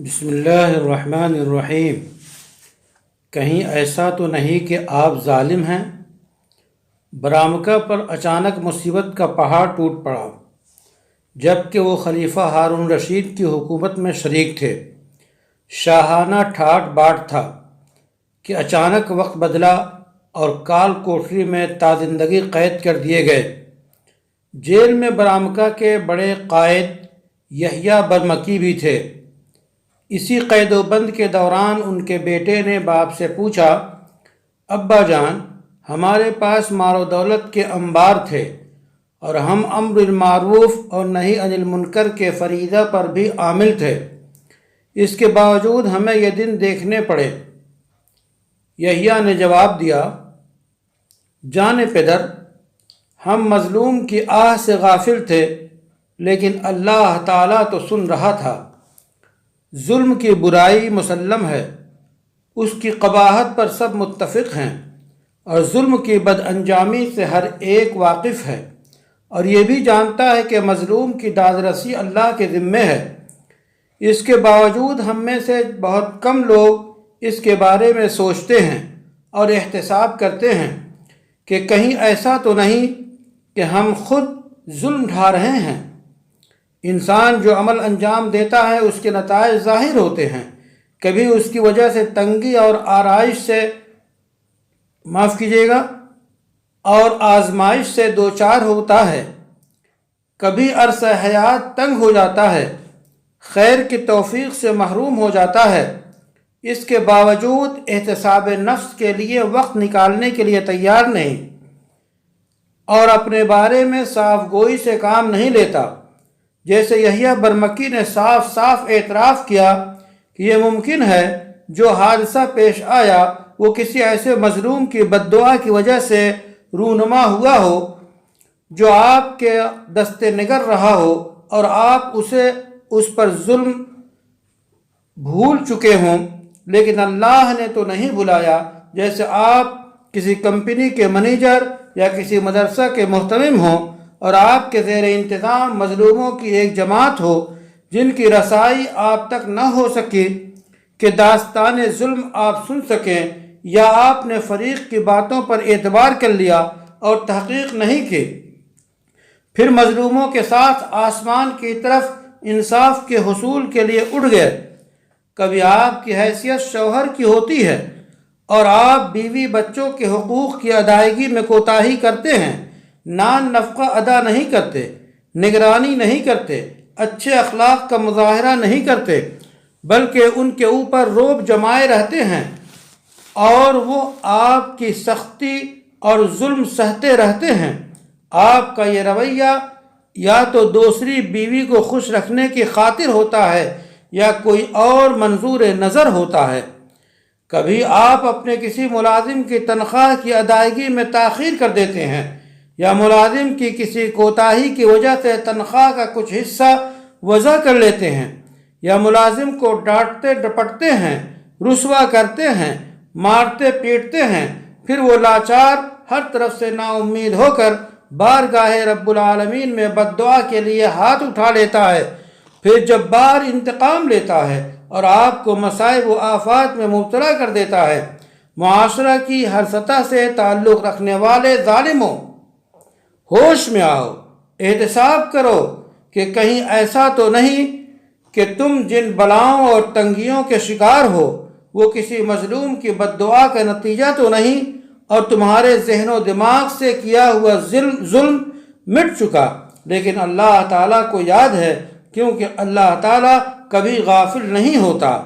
بسم اللہ الرحمن الرحیم۔ کہیں ایسا تو نہیں کہ آپ ظالم ہیں؟ برامکہ پر اچانک مصیبت کا پہاڑ ٹوٹ پڑا، جبکہ وہ خلیفہ ہارون رشید کی حکومت میں شریک تھے۔ شاہانہ ٹھاٹ باٹ تھا کہ اچانک وقت بدلا اور کال کوٹری میں تا زندگی قید کر دیے گئے۔ جیل میں برامکہ کے بڑے قائد یحییٰ برمکی بھی تھے۔ اسی قید و بند کے دوران ان کے بیٹے نے باپ سے پوچھا، ابا جان، ہمارے پاس مال و دولت کے انبار تھے اور ہم امر بالمعروف اور نہی عن المنکر کے فریضہ پر بھی عامل تھے، اس کے باوجود ہمیں یہ دن دیکھنے پڑے۔ یحییٰ نے جواب دیا، جان پدر، ہم مظلوم کی آہ سے غافل تھے، لیکن اللہ تعالیٰ تو سن رہا تھا۔ ظلم کی برائی مسلم ہے، اس کی قباحت پر سب متفق ہیں، اور ظلم کی بد انجامی سے ہر ایک واقف ہے، اور یہ بھی جانتا ہے کہ مظلوم کی دادرسی اللہ کے ذمے ہے۔ اس کے باوجود ہم میں سے بہت کم لوگ اس کے بارے میں سوچتے ہیں اور احتساب کرتے ہیں کہ کہیں ایسا تو نہیں کہ ہم خود ظلم ڈھا رہے ہیں۔ انسان جو عمل انجام دیتا ہے اس کے نتائج ظاہر ہوتے ہیں، کبھی اس کی وجہ سے تنگی اور آزمائش سے دوچار ہوتا ہے، کبھی عرصہ حیات تنگ ہو جاتا ہے، خیر کی توفیق سے محروم ہو جاتا ہے۔ اس کے باوجود احتساب نفس کے لیے وقت نکالنے کے لیے تیار نہیں، اور اپنے بارے میں صاف گوئی سے کام نہیں لیتا۔ جیسے یحییٰ برمکی نے صاف صاف اعتراف کیا کہ یہ ممکن ہے جو حادثہ پیش آیا وہ کسی ایسے مظلوم کی بد دعا کی وجہ سے رونما ہوا ہو جو آپ کے دست نگر رہا ہو، اور آپ اس پر ظلم بھول چکے ہوں، لیکن اللہ نے تو نہیں بھلایا۔ جیسے آپ کسی کمپنی کے منیجر یا کسی مدرسہ کے محتمم ہوں اور آپ کے زیر انتظام مظلوموں کی ایک جماعت ہو جن کی رسائی آپ تک نہ ہو سکی کہ داستان ظلم آپ سن سکیں، یا آپ نے فریق کی باتوں پر اعتبار کر لیا اور تحقیق نہیں کی، پھر مظلوموں کے ساتھ آسمان کی طرف انصاف کے حصول کے لیے اٹھ گئے۔ کبھی آپ کی حیثیت شوہر کی ہوتی ہے اور آپ بیوی بچوں کے حقوق کی ادائیگی میں کوتاہی کرتے ہیں، نان نفقہ ادا نہیں کرتے، نگرانی نہیں کرتے، اچھے اخلاق کا مظاہرہ نہیں کرتے، بلکہ ان کے اوپر رعب جمائے رہتے ہیں، اور وہ آپ کی سختی اور ظلم سہتے رہتے ہیں۔ آپ کا یہ رویہ یا تو دوسری بیوی کو خوش رکھنے کی خاطر ہوتا ہے یا کوئی اور منظور نظر ہوتا ہے۔ کبھی آپ اپنے کسی ملازم کی تنخواہ کی ادائیگی میں تاخیر کر دیتے ہیں، یا ملازم کی کسی کوتاہی کی وجہ سے تنخواہ کا کچھ حصہ وضع کر لیتے ہیں، یا ملازم کو ڈانٹتے ڈپٹتے ہیں، رسوا کرتے ہیں، مارتے پیٹتے ہیں، پھر وہ لاچار ہر طرف سے نا امید ہو کر بارگاہ رب العالمین میں بد دعا کے لیے ہاتھ اٹھا لیتا ہے، پھر جبار انتقام لیتا ہے اور آپ کو مصائب و آفات میں مبتلا کر دیتا ہے۔ معاشرہ کی ہر سطح سے تعلق رکھنے والے ظالموں، ہوش میں آؤ، احتساب کرو کہ کہیں ایسا تو نہیں کہ تم جن بلاؤں اور تنگیوں کے شکار ہو وہ کسی مظلوم کی بد دعا کا نتیجہ تو نہیں، اور تمہارے ذہن و دماغ سے کیا ہوا ظلم مٹ چکا، لیکن اللہ تعالیٰ کو یاد ہے، کیونکہ اللہ تعالیٰ کبھی غافل نہیں ہوتا۔